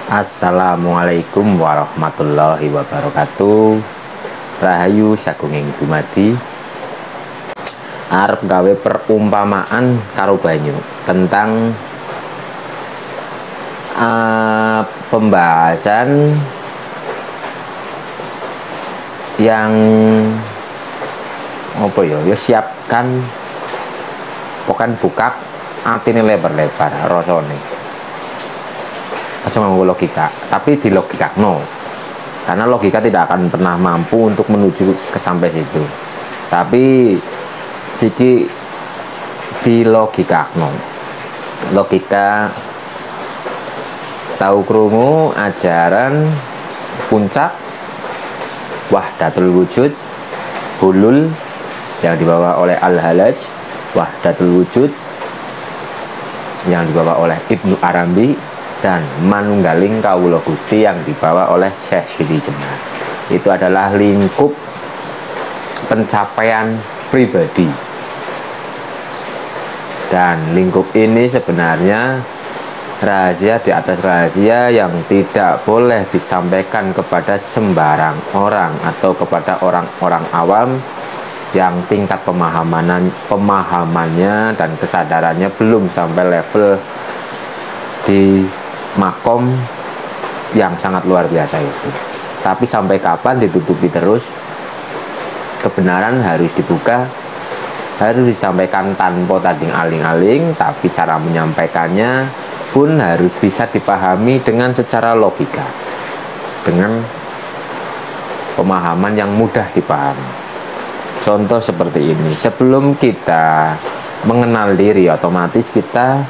Assalamualaikum warahmatullahi wabarakatuh. Rahayu sagunging dumadi. Arep gawe perumpamaan karo banyu tentang pembahasan yang apa ya siapkan pokan bukak atine lebar-lebar rasane. Aja nganggo logika, tapi di logika no. Karena logika tidak akan pernah mampu untuk menuju ke sampai situ. Tapi siki di logika no. Logika tahu krungu ajaran puncak wahdatul wujud hulul yang dibawa oleh Al-Halaj, wahdatul wujud yang dibawa oleh Ibnu Arabi, dan manunggaling kawula Gusti yang dibawa oleh Syekh Sidi Jenar. Itu adalah lingkup pencapaian pribadi, dan lingkup ini sebenarnya rahasia di atas rahasia yang tidak boleh disampaikan kepada sembarang orang atau kepada orang-orang awam yang tingkat pemahamannya dan kesadarannya belum sampai level di makom yang sangat luar biasa itu. Tapi sampai kapan ditutupi terus? Kebenaran harus dibuka, harus disampaikan tanpa tanding aling-aling, tapi cara menyampaikannya pun harus bisa dipahami dengan secara logika, dengan pemahaman yang mudah dipahami. Contoh seperti ini, sebelum kita mengenal diri, otomatis kita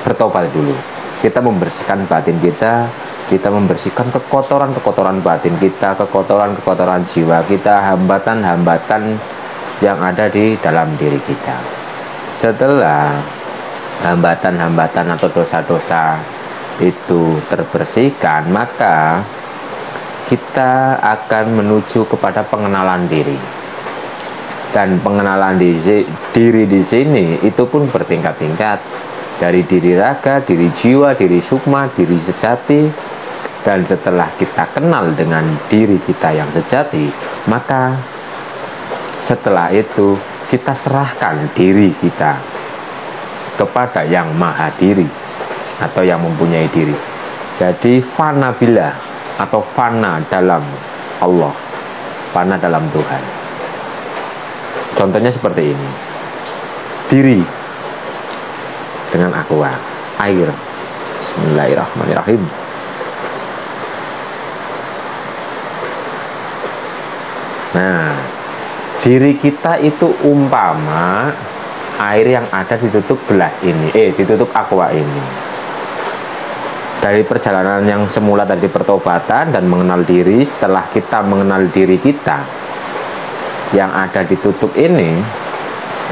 bertobat dulu. Kita membersihkan batin kita membersihkan kekotoran-kekotoran batin kita, kekotoran-kekotoran jiwa kita, hambatan-hambatan yang ada di dalam diri kita. Setelah hambatan-hambatan atau dosa-dosa itu terbersihkan, maka kita akan menuju kepada pengenalan diri. Dan pengenalan diri di sini itu pun bertingkat-tingkat, dari diri raga, diri jiwa, diri sukma, diri sejati. Dan setelah kita kenal dengan diri kita yang sejati, maka setelah itu kita serahkan diri kita kepada yang maha diri atau yang mempunyai diri. Jadi fana billah atau fana dalam Allah, fana dalam Tuhan. Contohnya seperti ini. Diri dengan aqua, air. Bismillahirrahmanirrahim. Nah, diri kita itu umpama air yang ada di tutup gelas ini, di tutup aqua ini. Dari perjalanan yang semula tadi pertobatan dan mengenal diri, setelah kita mengenal diri kita yang ada di tutup ini,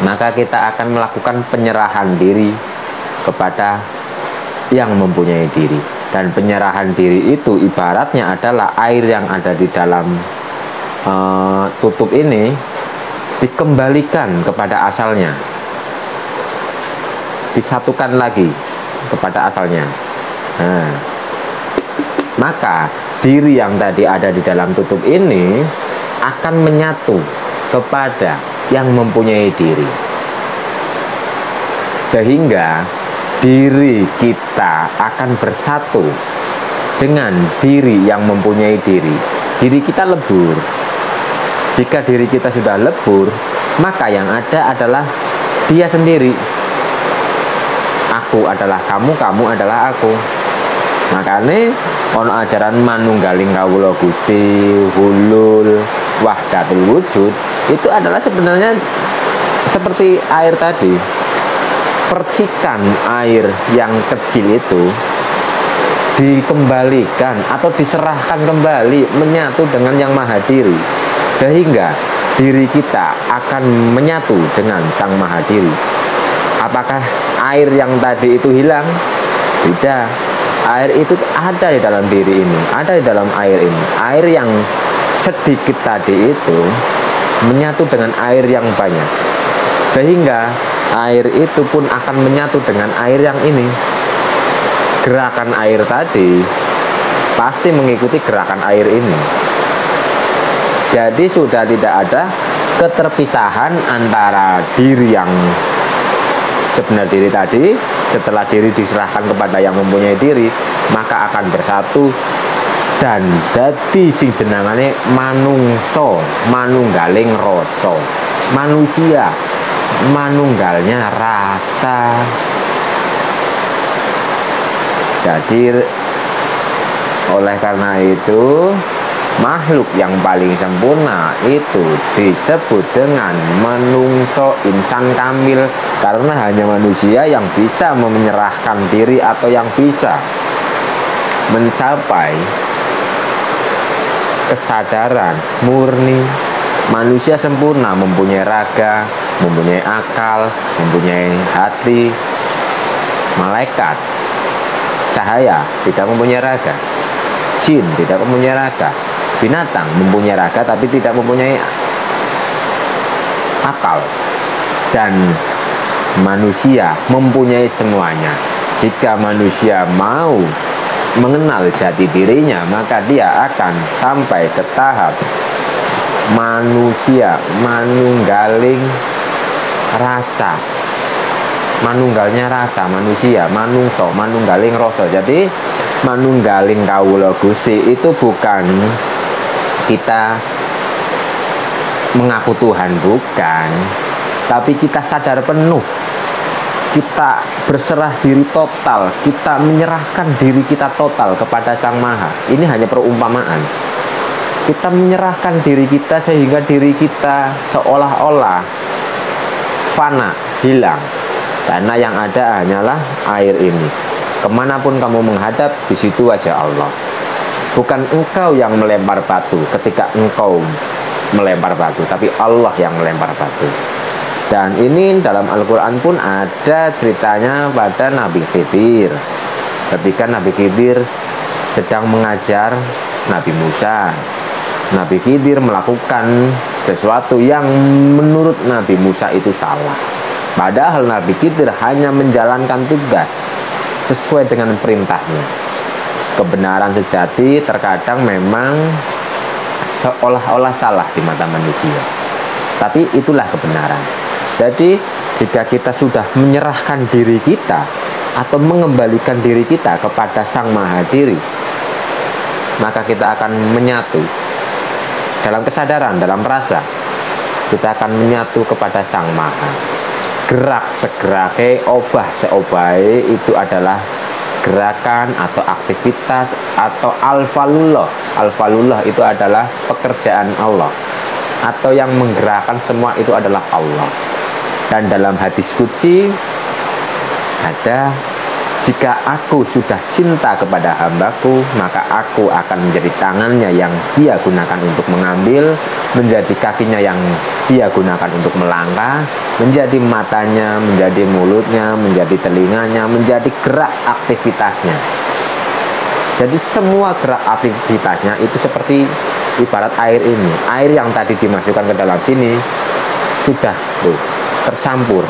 maka kita akan melakukan penyerahan diri kepada yang mempunyai diri. Dan penyerahan diri itu ibaratnya adalah air yang ada di dalam tutup ini dikembalikan kepada asalnya, disatukan lagi kepada asalnya. Nah, maka diri yang tadi ada di dalam tutup ini akan menyatu kepada yang mempunyai diri, sehingga diri kita akan bersatu dengan diri yang mempunyai diri. Diri kita lebur. Jika diri kita sudah lebur, maka yang ada adalah dia sendiri. Aku adalah kamu, kamu adalah aku. Makanya ono ajaran manunggaling kawula Gusti, hulul, wahdatul wujud, itu adalah sebenarnya seperti air tadi. Percikan air yang kecil itu dikembalikan atau diserahkan kembali, menyatu dengan yang maha diri, sehingga diri kita akan menyatu dengan sang maha diri. Apakah air yang tadi itu hilang? Tidak. Air itu ada di dalam diri ini, ada di dalam air ini. Air yang sedikit tadi itu menyatu dengan air yang banyak, sehingga air itu pun akan menyatu dengan air yang ini. gerakan air tadi pasti mengikuti gerakan air ini. Jadi sudah tidak ada keterpisahan antara diri yang sebenar diri tadi. Setelah diri diserahkan kepada yang mempunyai diri, maka akan bersatu dan dadi sing jenengane manungso, manunggaling rasa. Manusia, manunggalnya rasa. Jadi oleh karena itu, makhluk yang paling sempurna itu disebut dengan manungso, insan kamil, karena hanya manusia yang bisa menyerahkan diri atau yang bisa mencapai kesadaran murni. Manusia sempurna mempunyai raga, mempunyai akal, mempunyai hati. Malaikat cahaya tidak mempunyai raga, jin tidak mempunyai raga, binatang mempunyai raga tapi tidak mempunyai akal, dan manusia mempunyai semuanya. Jika manusia mau mengenal jati dirinya, maka dia akan sampai ke tahap manusia manunggaling rasa. Manunggalnya rasa, manusia manungso, manunggaling rasa. Jadi manunggaling kawula Gusti itu bukan kita mengaku Tuhan, bukan, tapi kita sadar penuh, kita berserah diri total, kita menyerahkan diri kita total kepada Sang Maha. Ini hanya perumpamaan. Kita menyerahkan diri kita sehingga diri kita seolah-olah fana, hilang, karena yang ada hanyalah air ini. Kemanapun kamu menghadap, di situ aja Allah. Bukan engkau yang melempar batu ketika engkau melempar batu, tapi Allah yang melempar batu. Dan ini dalam Al-Quran pun ada ceritanya pada Nabi Khidir. Ketika Nabi Khidir sedang mengajar Nabi Musa, Nabi Khidir melakukan sesuatu yang menurut Nabi Musa itu salah. Padahal Nabi Khidir hanya menjalankan tugas sesuai dengan perintahnya. Kebenaran sejati terkadang memang seolah-olah salah di mata manusia, tapi itulah kebenaran. Jadi jika kita sudah menyerahkan diri kita atau mengembalikan diri kita kepada Sang Maha Diri, maka kita akan menyatu dalam kesadaran, dalam rasa. Kita akan menyatu kepada Sang Maha. Gerak segerake, obah seobahe itu adalah gerakan atau aktivitas atau alfalullah. Alfalullah itu adalah pekerjaan Allah, atau yang menggerakkan semua itu adalah Allah. Dan dalam hadis qudsi ada, jika aku sudah cinta kepada hambaku, maka aku akan menjadi tangannya yang dia gunakan untuk mengambil, menjadi kakinya yang dia gunakan untuk melangkah, menjadi matanya, menjadi mulutnya, menjadi telinganya, menjadi gerak aktivitasnya. Jadi semua gerak aktivitasnya itu seperti ibarat air ini. Air yang tadi dimasukkan ke dalam sini sudah tercampur.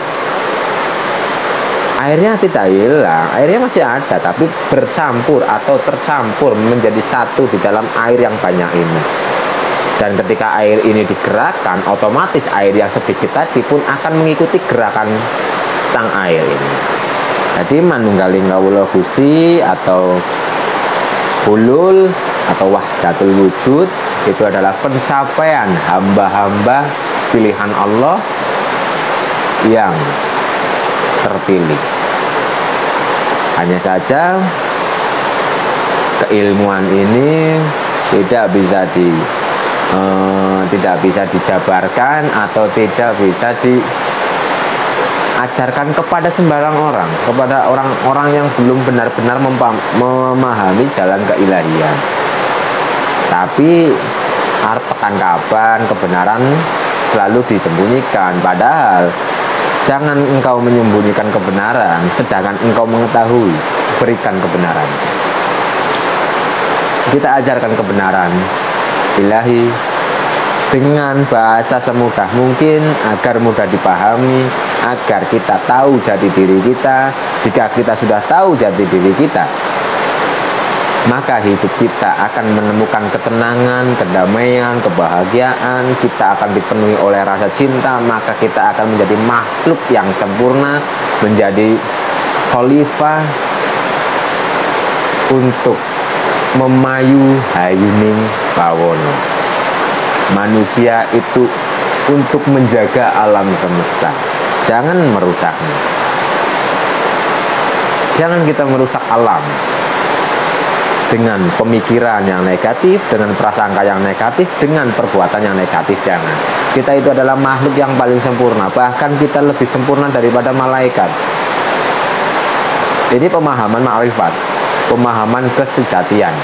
Airnya tidak hilang, airnya masih ada, tapi bercampur atau tercampur menjadi satu di dalam air yang banyak ini. Dan ketika air ini digerakkan, otomatis air yang sedikit tadi pun akan mengikuti gerakan sang air ini. Jadi manunggaling kawula Gusti atau hulul atau wahdatul wujud itu adalah pencapaian hamba-hamba pilihan Allah yang terpilih. Hanya saja keilmuan ini tidak bisa dijabarkan atau tidak bisa diajarkan kepada sembarang orang, kepada orang-orang yang belum benar-benar memahami jalan keilahian. Tapi tekan kapan kebenaran selalu disembunyikan. Padahal jangan engkau menyembunyikan kebenaran, sedangkan engkau mengetahui. Berikan kebenaran. Kita ajarkan kebenaran ilahi dengan bahasa semudah mungkin agar mudah dipahami, agar kita tahu jati diri kita, Jika kita sudah tahu jati diri kita, maka hidup kita akan menemukan ketenangan, kedamaian, kebahagiaan. Kita akan dipenuhi oleh rasa cinta. Maka kita akan menjadi makhluk yang sempurna, menjadi khalifah untuk memayu hayuning bawono. Manusia itu untuk menjaga alam semesta, jangan merusaknya. Jangan kita merusak alam dengan pemikiran yang negatif, dengan prasangka yang negatif, dengan perbuatan yang negatif. Jangan. Kita itu adalah makhluk yang paling sempurna, bahkan kita lebih sempurna daripada malaikat. Ini pemahaman ma'rifat, pemahaman kesejatian.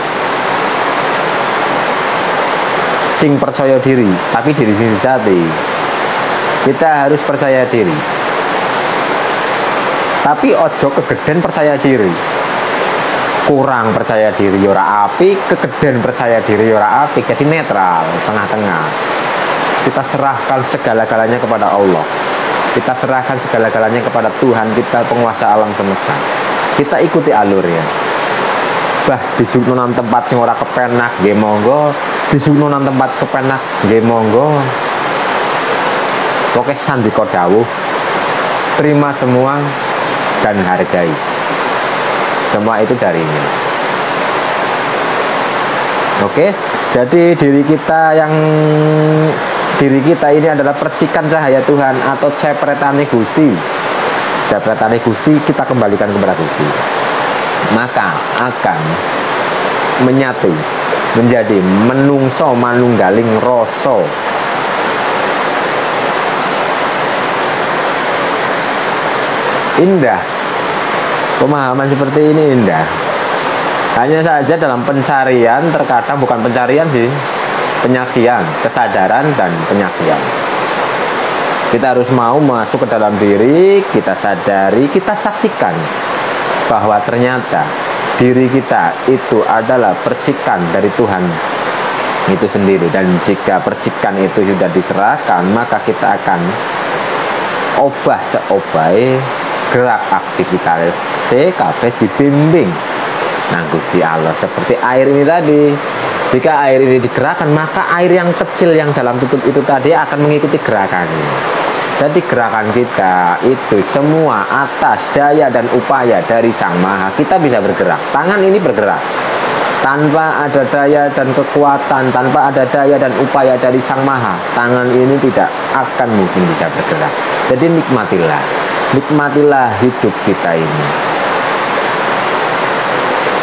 Sing percaya diri, tapi diri sing sejati. Kita harus percaya diri, tapi ojo kegeden percaya diri. Kurang percaya diri ora apik, kegeden percaya diri ora apik. Jadi netral, tengah-tengah. Kita serahkan segala-galanya kepada Allah. Kita serahkan segala-galanya kepada Tuhan kita, penguasa alam semesta. Kita ikuti alurnya. Bah disukno nang tempat sing ora kepenak, nggih monggo. Disukno nang tempat kepenak, nggih monggo. Pokoke sandika dawuh, terima semua dan hargai. Semua itu darinya. Oke, jadi diri kita ini adalah percikan cahaya Tuhan atau cepretane Gusti. Cepretane Gusti kita kembalikan kepada Gusti. Maka akan menyatu menjadi menungso manunggaling rasa. Indah. Pemahaman seperti ini indah. Hanya saja dalam pencarian, terkadang bukan pencarian sih, penyaksian, kesadaran dan penyaksian. Kita harus mau masuk ke dalam diri, kita sadari, kita saksikan bahwa ternyata diri kita itu adalah percikan dari Tuhan itu sendiri. Dan jika percikan itu sudah diserahkan, maka kita akan obah seobai gerak aktivitas kabeh dibimbing nang Gusti Allah. Seperti air ini tadi, jika air ini digerakkan, maka air yang kecil yang dalam tutup itu tadi akan mengikuti gerakannya. Jadi gerakan kita itu semua atas daya dan upaya dari Sang Maha. Kita bisa bergerak, tangan ini bergerak tanpa ada daya dan kekuatan, tanpa ada daya dan upaya dari Sang Maha. Tangan ini tidak akan mungkin bisa bergerak. Jadi nikmatilah hidup kita ini.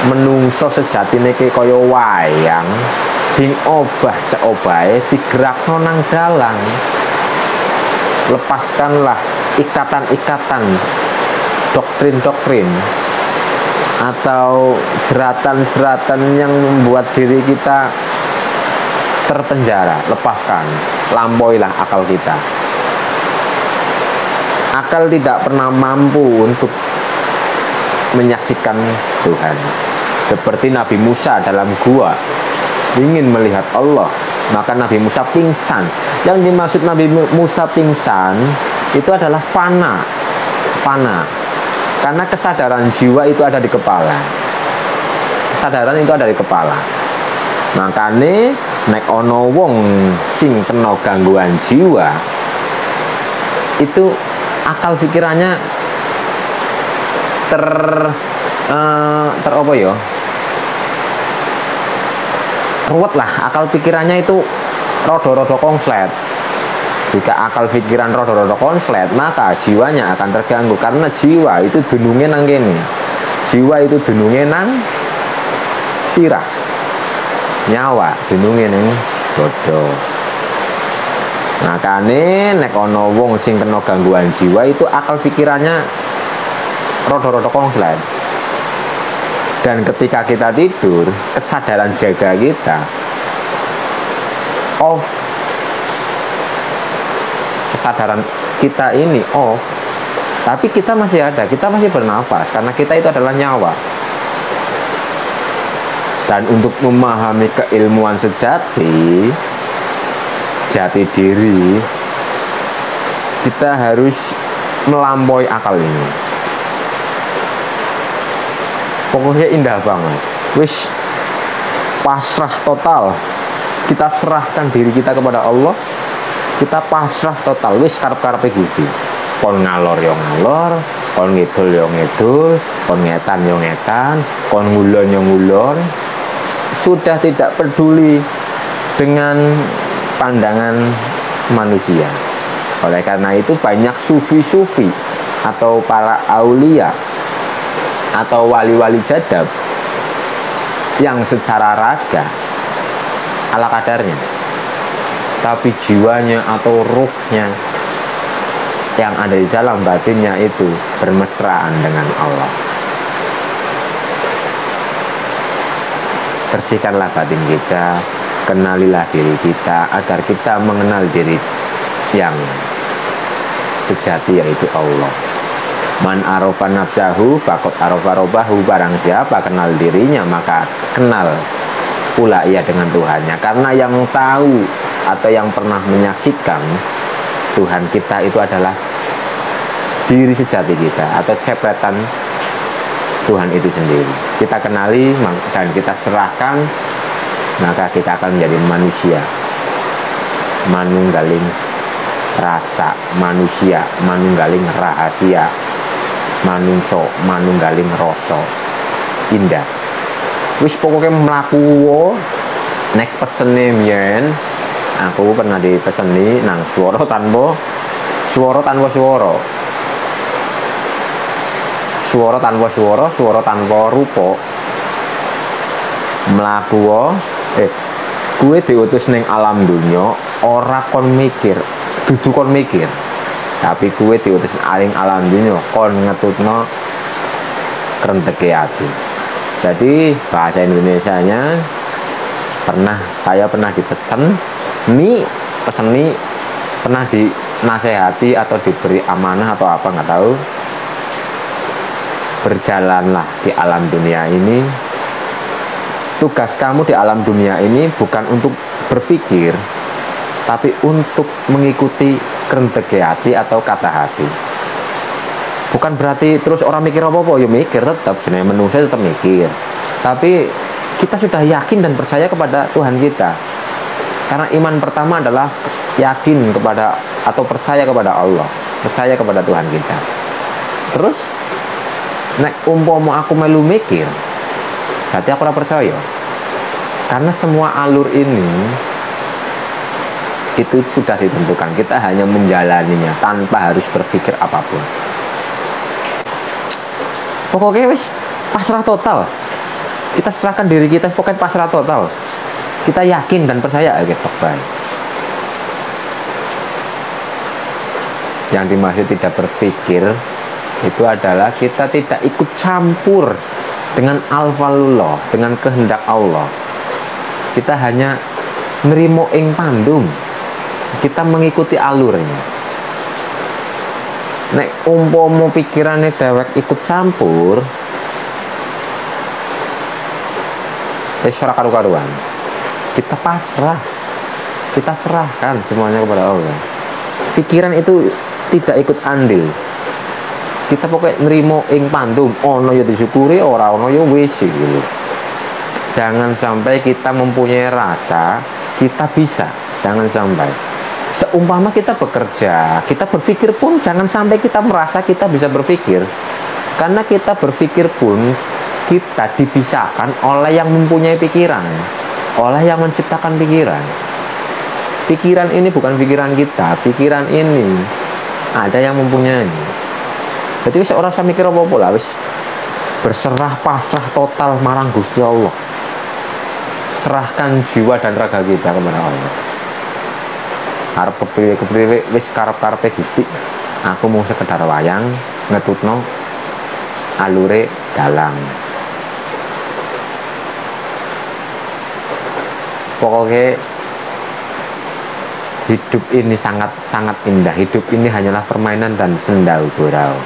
Menungso sejatine kaya wayang sing obah seobahe digerakno nang dalang. Lepaskanlah ikatan-ikatan doktrin-doktrin atau jeratan-jeratan yang membuat diri kita terpenjara. Lepaskan, lampauilah akal kita. Akal tidak pernah mampu untuk menyaksikan Tuhan. Seperti Nabi Musa dalam gua ingin melihat Allah, maka Nabi Musa pingsan. Yang dimaksud Nabi Musa pingsan itu adalah fana. Karena kesadaran jiwa itu ada di kepala. Kesadaran itu ada di kepala. Makanya nek ono wong sing kena gangguan jiwa, itu akal pikirannya apa ya? Ruwet lah, akal pikirannya itu rodo-rodo konslet. Jika akal pikiran rodo-rodo konslet, maka jiwanya akan terganggu. Karena jiwa itu dunungnya nang kene. Jiwa itu dunungnya nang sirah. Nyawa dunungnya nang dodo. Makane nek ana wong sing kena gangguan jiwa itu akal pikirannya rodo-rodo konslet. Dan ketika kita tidur, kesadaran jaga kita off. Kesadaran kita ini off, tapi kita masih ada, kita masih bernafas, karena kita itu adalah nyawa. Dan untuk memahami keilmuan sejati, jati diri, kita harus melampaui akal ini. Pokoknya indah banget. Wis pasrah total. Kita serahkan diri kita kepada Allah. Kita pasrah total. Wis karep-karepe Gusti. Kon ngalor yo ngalor, kon ngidul yo ngidul, kon ngetan yo ngetan, kon ngulon yo ngulon. Sudah tidak peduli dengan pandangan manusia. Oleh karena itu banyak sufi-sufi atau para aulia atau wali-wali jadab yang secara raga ala kadarnya, tapi jiwanya atau ruhnya yang ada di dalam batinnya itu bermesraan dengan Allah. Bersihkanlah batin kita, kenalilah diri kita agar kita mengenal diri yang sejati, yaitu Allah. Man arofa nafsahu faqad arofa robbahu. Barang siapa kenal dirinya maka kenal pula ia dengan Tuhannya. Karena yang tahu atau yang pernah menyaksikan Tuhan kita itu adalah diri sejati kita atau cepretan Tuhan itu sendiri. Kita kenali dan kita serahkan, maka kita akan menjadi manusia manunggaling rasa, manusia manunggaling rahasia, manungso manunggaling rasa. Indah. Wis pokoknya mlaku nek pesene mien. Aku pernah dipeseni nang swara tanpa swara. Swara tanpa rupa. Mlaku gue diutus ning alam dunya ora kon mikir, dudu kon mikir. Tapi gue diutus ning alam dunya kon ngetutno krenteke ati. Jadi bahasa Indonesianya saya pernah dipeseni, pernah dinasehati atau diberi amanah atau apa nggak tahu. Berjalanlah di alam dunia ini. Tugas kamu di alam dunia ini bukan untuk berpikir, tapi untuk mengikuti krenteke hati atau kata hati. Bukan berarti terus orang mikir apa-apa, ya mikir tetap, jenenge manusia tetap mikir. Tapi kita sudah yakin dan percaya kepada Tuhan kita. Karena iman pertama adalah yakin kepada atau percaya kepada Allah, percaya kepada Tuhan kita. Terus nek umpama aku melu mikir, berarti aku ora percaya. Karena semua alur ini itu sudah ditentukan. Kita hanya menjalaninya tanpa harus berpikir apapun. Pokoknya wis pasrah total. Kita serahkan diri kita, pokoknya pasrah total. Kita yakin dan percaya aja baik. Yang dimaksud tidak berpikir itu adalah kita tidak ikut campur dengan alfalullah, dengan kehendak Allah. Kita hanya nerimo ing pandum. Kita mengikuti alurnya. Nek umpama pikirannya dewek ikut campur, wis ora karu-karuan. Kita pasrah. Kita serahkan semuanya kepada Allah. Pikiran itu tidak ikut andil. Kita pokoknya nerimo ing pandum, ono ya disyukuri, ora ono ya wis gitu. Jangan sampai kita mempunyai rasa kita bisa, jangan sampai. Seumpama kita bekerja, kita berpikir pun jangan sampai kita merasa kita bisa berpikir. Karena kita berpikir pun kita dipisahkan oleh yang mempunyai pikiran, oleh yang menciptakan pikiran. Pikiran ini bukan pikiran kita, pikiran ini ada yang mempunyai. Jadi wis ora usah mikir apa-apa lah, wis berserah pasrah total marang Gusti Allah. Serahkan jiwa dan raga kita kepada Allah. Arep kepriwe wis karep-karepe Gusti. Aku mau sekedar wayang ngetutno alure dalang. Pokoknya hidup ini sangat indah. Hidup ini hanyalah permainan dan sendau gurau.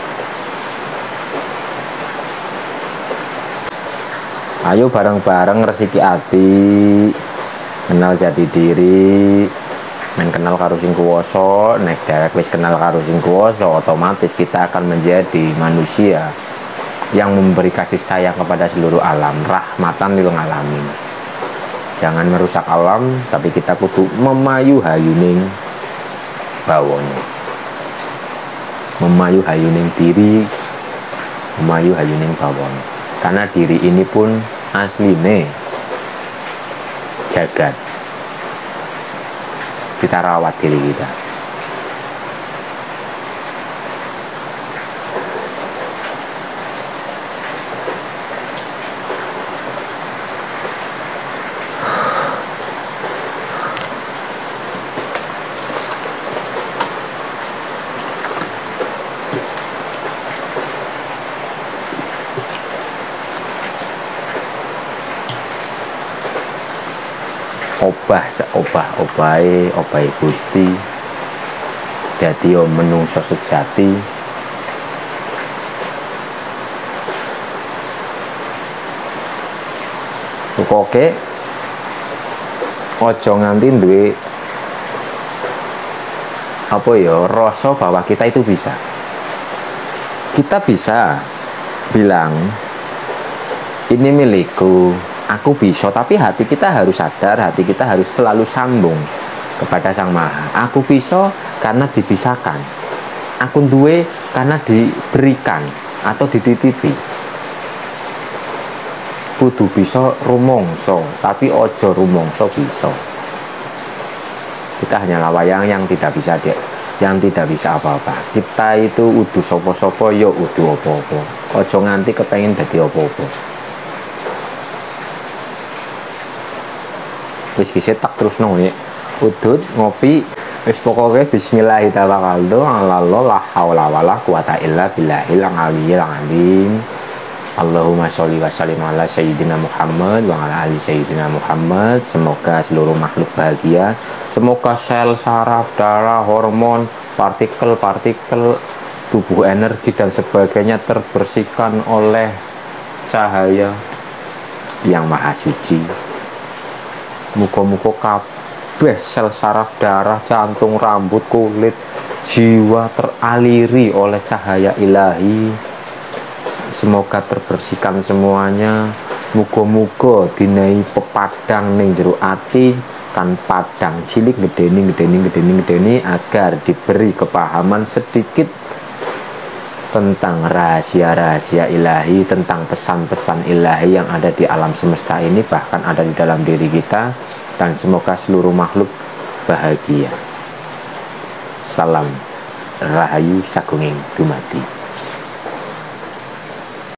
Ayo bareng-bareng resiki ati, kenal jati diri, men kenal karo sing kuwasa. Nek dhewek wis kenal karo sing kuwasa, otomatis kita akan menjadi manusia yang memberi kasih sayang kepada seluruh alam, rahmatan lil alamin. Jangan merusak alam, tapi kita kudu memayu hayuning bawono, memayu hayuning diri, memayu hayuning bawono. Karena diri ini pun asline jagat. Kita rawat diri kita. Obah obahe Gusti dadi menungso sejati. Pokoke ojo nganti duwe apa ya, rasa bahwa kita itu bisa. Kita bisa bilang ini milikku, aku bisa, tapi hati kita harus sadar, hati kita harus selalu sambung kepada Sang Maha. Aku bisa karena dibisakan, aku duwe karena diberikan atau dititipi. Kudu bisa rumongso, tapi ojo rumongso bisa. Kita hanyalah wayang yang tidak bisa apa-apa. Kita itu udu sopo-sopo, yo udu opo-opo. Ojo nganti kepengen dadi opo-opo. Wis kisah tak terus nongnya udut ngopi wis pokoknya bismillahirrahmanirrahim la haula wala quwata illa billahil aliyyil azim. Allahumma sholli wa sallim ala sayyidina Muhammad wa ala ali sayyidina Muhammad. Semoga seluruh makhluk bahagia, semoga sel, saraf, darah, hormon, partikel-partikel tubuh, energi dan sebagainya terbersihkan oleh cahaya yang maha suci. Muka-muka kabeh sel, saraf, darah, jantung, rambut, kulit, jiwa teraliri oleh cahaya ilahi. Semoga terbersihkan semuanya. Muga-muga dinai pepadang ning jero ati, kan padang cilik gedeni agar diberi kepahaman sedikit tentang rahasia-rahasia ilahi, tentang pesan-pesan ilahi yang ada di alam semesta ini, bahkan ada di dalam diri kita. Dan semoga seluruh makhluk bahagia. Salam Rahayu Sagunging Dumadi.